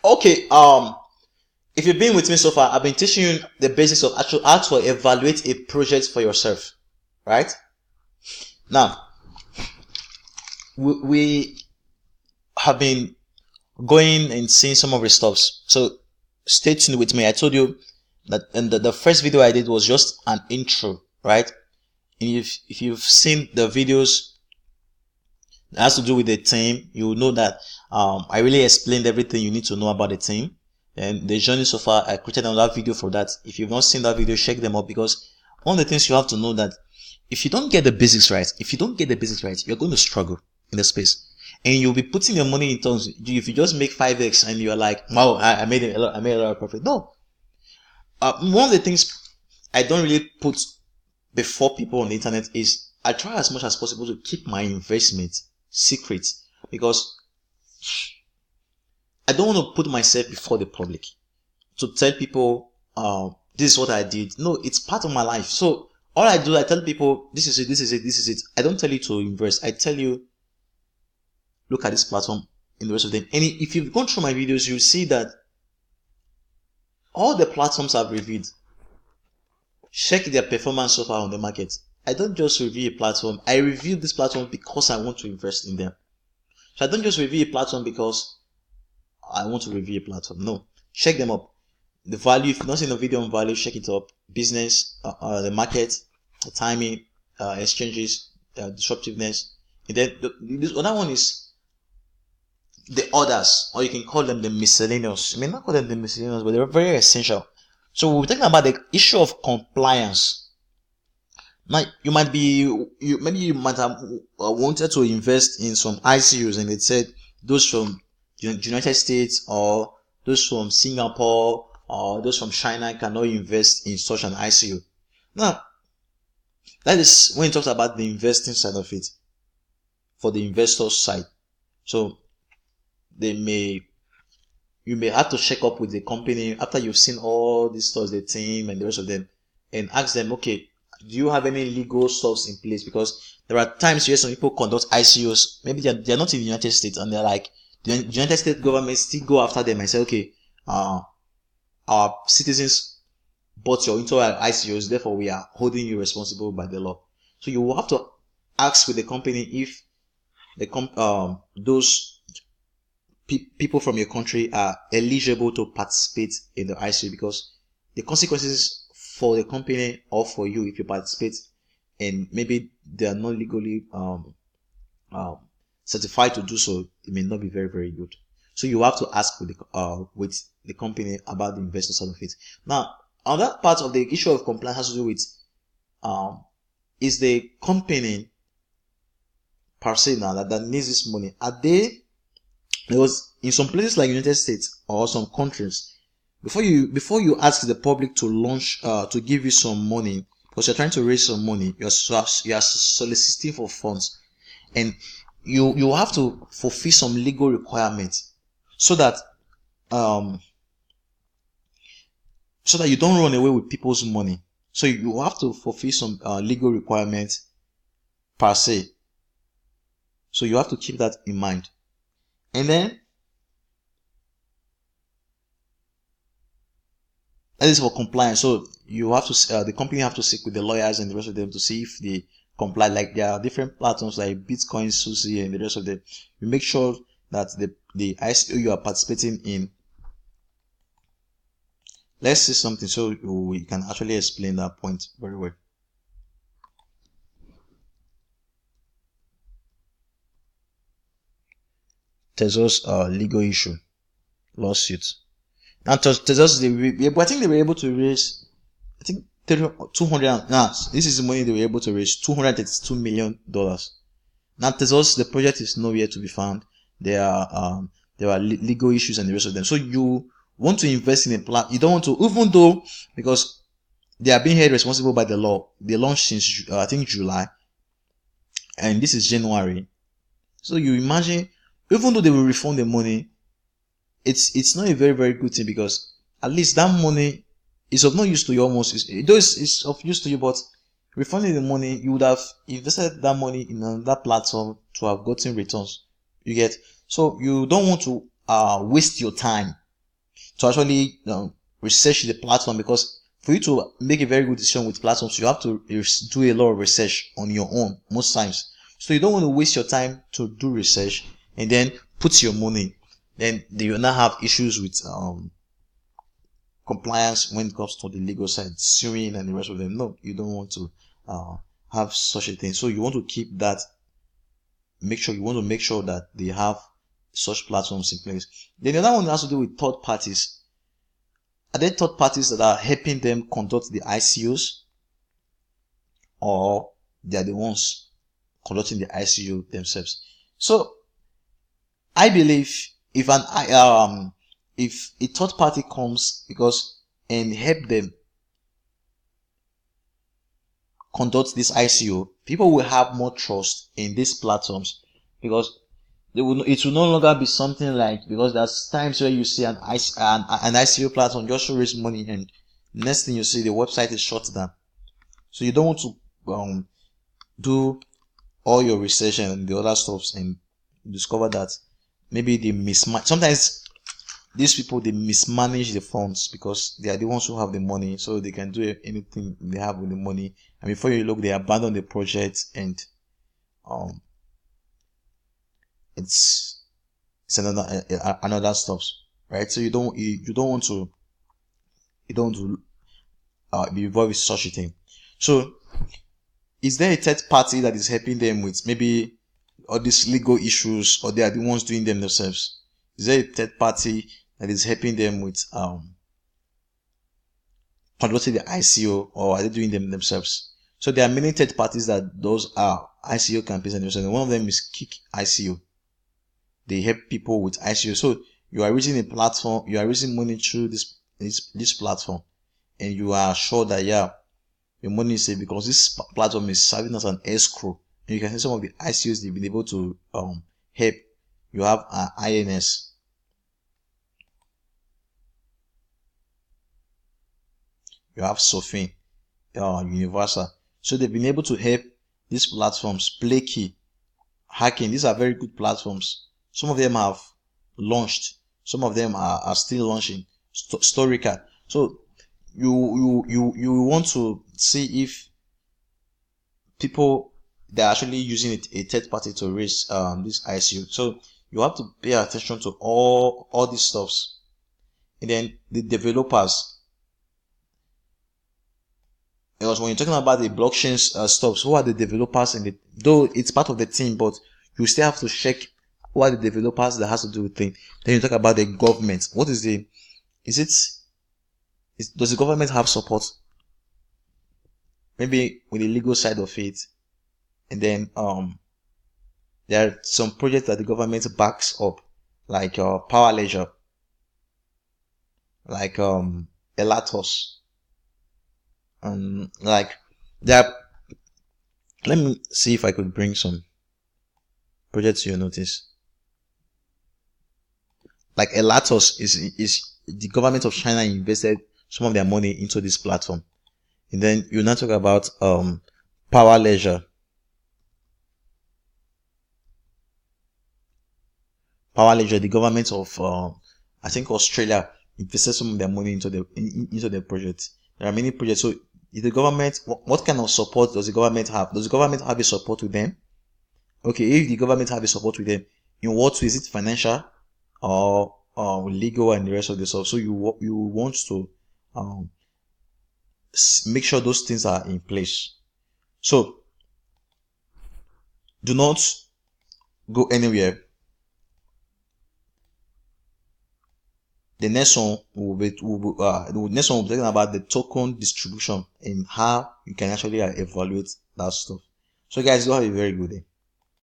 Okay, if you've been with me so far, I've been teaching you the basics of actual how to evaluate a project for yourself, right? Now, we have been going and seeing some of the stuffs. So stay tuned with me. I told you that in the first video I did was just an intro, right? And if you've seen the videos that has to do with the team, you will know that I really explained everything you need to know about the team. And the journey so far, I created another video for that. If you've not seen that video, check them out, because one of the things you have to know that if you don't get the basics right, you're going to struggle in the space. And you'll be putting your money in terms, if you just make 5x and you're like, wow, I made a lot of profit. No. One of the things I don't really put before people on the internet is I try as much as possible to keep my investment secret, because I don't want to put myself before the public to tell people, this is what I did. No, it's part of my life. So all I do, I tell people, this is it. I don't tell you to invest. I tell you, look at this platform and the rest of them. And if you've gone through my videos, you'll see that all the platforms I've reviewed, check their performance so far on the market. I don't just review a platform. I review this platform because I want to invest in them. So I don't just review a platform because I want to review a platform. No, check them up. The value, if you've not seen the video on value, check it up. Business, the market, the timing, exchanges, disruptiveness. And then this other one is the others, or you can call them the miscellaneous. You may not call them the miscellaneous, but they're very essential. So we're talking about the issue of compliance. Now, maybe you might have wanted to invest in some ICOs, and it said those from United States or those from Singapore or those from China cannot invest in such an ICO. Now, that is when it talks about the investing side of it, for the investor's side. So you may have to check up with the company after you've seen all these stuff, the team and the rest of them, and ask them, okay, do you have any legal stuffs in place? Because there are times where some people conduct ICOs, maybe they're not in the United States, and they're like, the United States government still go after them and say, okay, our citizens bought your into our ICOs, therefore we are holding you responsible by the law. So you will have to ask with the company if those people from your country are eligible to participate in the ICO, because the consequences for the company or for you if you participate and maybe they are not legally certified to do so, it may not be very, very good. So you have to ask with the company about the investor side of it. Now, another part of the issue of compliance has to do with is the company per se now that needs this money. Because in some places like United States or some countries, before you ask the public to launch to give you some money, because you're trying to raise some money, you're soliciting for funds, and you have to fulfill some legal requirements so that you don't run away with people's money. So you have to fulfill some legal requirements per se. So you have to keep that in mind. And then that is for compliance. So you have to the company have to speak with the lawyers and the rest of them to see if they comply. Like there are different platforms like Bitcoin, Sushi, and the rest of them. You make sure that the ICO you are participating in. Let's see something so we can actually explain that point very well. Tezos legal issue, lawsuit. Now Tezos, I think they were able to raise, I think 200. Now this is the money they were able to raise, $232 million. Now Tezos, the project is nowhere to be found. There are legal issues and the rest of them. So you want to invest in a plan, you don't want to, even though, because they are being held responsible by the law. They launched since I think July, and this is January. So you imagine, even though they will refund the money, it's not a very, very good thing, because at least that money is of no use to you almost. It's of use to you, but refunding the money, you would have invested that money in another platform to have gotten returns. You get? So you don't want to waste your time to actually research the platform, because for you to make a very good decision with platforms, you have to do a lot of research on your own most times. So you don't want to waste your time to do research and then put your money. Then you will not have issues with compliance when it comes to the legal side, suing and the rest of them. No, you don't want to have such a thing. So you want to keep that. You want to make sure that they have such platforms in place. Then the other one has to do with third parties. Are there third parties that are helping them conduct the ICOs, or they are the ones conducting the ICO themselves? So I believe if a third party comes and help them conduct this ICO, people will have more trust in these platforms, because it will no longer be something like, because there's times where you see an ICO platform just to raise money, and next thing you see, the website is shut down. So you don't want to do all your research and the other stuff and discover that maybe they mismanage. Sometimes these people, they mismanage the funds because they are the ones who have the money, so they can do anything they have with the money, and before you look, they abandon the project, and it's another stuff, right? So you don't want to be involved with such a thing. So is there a third party that is helping them with maybe all these legal issues, or they are the ones doing them themselves? Is there a third party that is helping them with conducting the ICO, or are they doing them themselves? So there are many third parties that those are ICO campaigns and themselves. One of them is Kick ICO. They help people with ICO. So you are raising a platform, you are raising money through this platform, and you are sure that your money is safe because this platform is serving as an escrow. And you can see some of the ICOs they've been able to help. You have INS. You have Sofin, Universal. So they've been able to help these platforms. Play Key, Hacking. These are very good platforms. Some of them have launched. Some of them are still launching. Storica. So you want to see if people, they're actually using a third party to raise this ICO. So you have to pay attention to all these stuffs. And then the developers, because when you're talking about the blockchain stuff, who are the developers in it? Though it's part of the team, but you still have to check who are the developers that has to do with things. Then you talk about the government. What is does the government have support? Maybe with the legal side of it. And then there are some projects that the government backs up, like Power Leisure, like Elatos, like there. Let me see if I could bring some projects to your notice. Like Elatos is the government of China invested some of their money into this platform. And then you now talk about Power Leisure. Power Leisure, the government of I think Australia invested some of their money into the project. There are many projects. So if the government, what kind of support does the government have? Does the government have a support with them? Okay, if the government have a support with them, in what way? Is it financial or legal and the rest of the stuff? So you want to make sure those things are in place. So do not go anywhere. The next one will be talking about the token distribution and how you can actually evaluate that stuff. So guys, do have a very good day.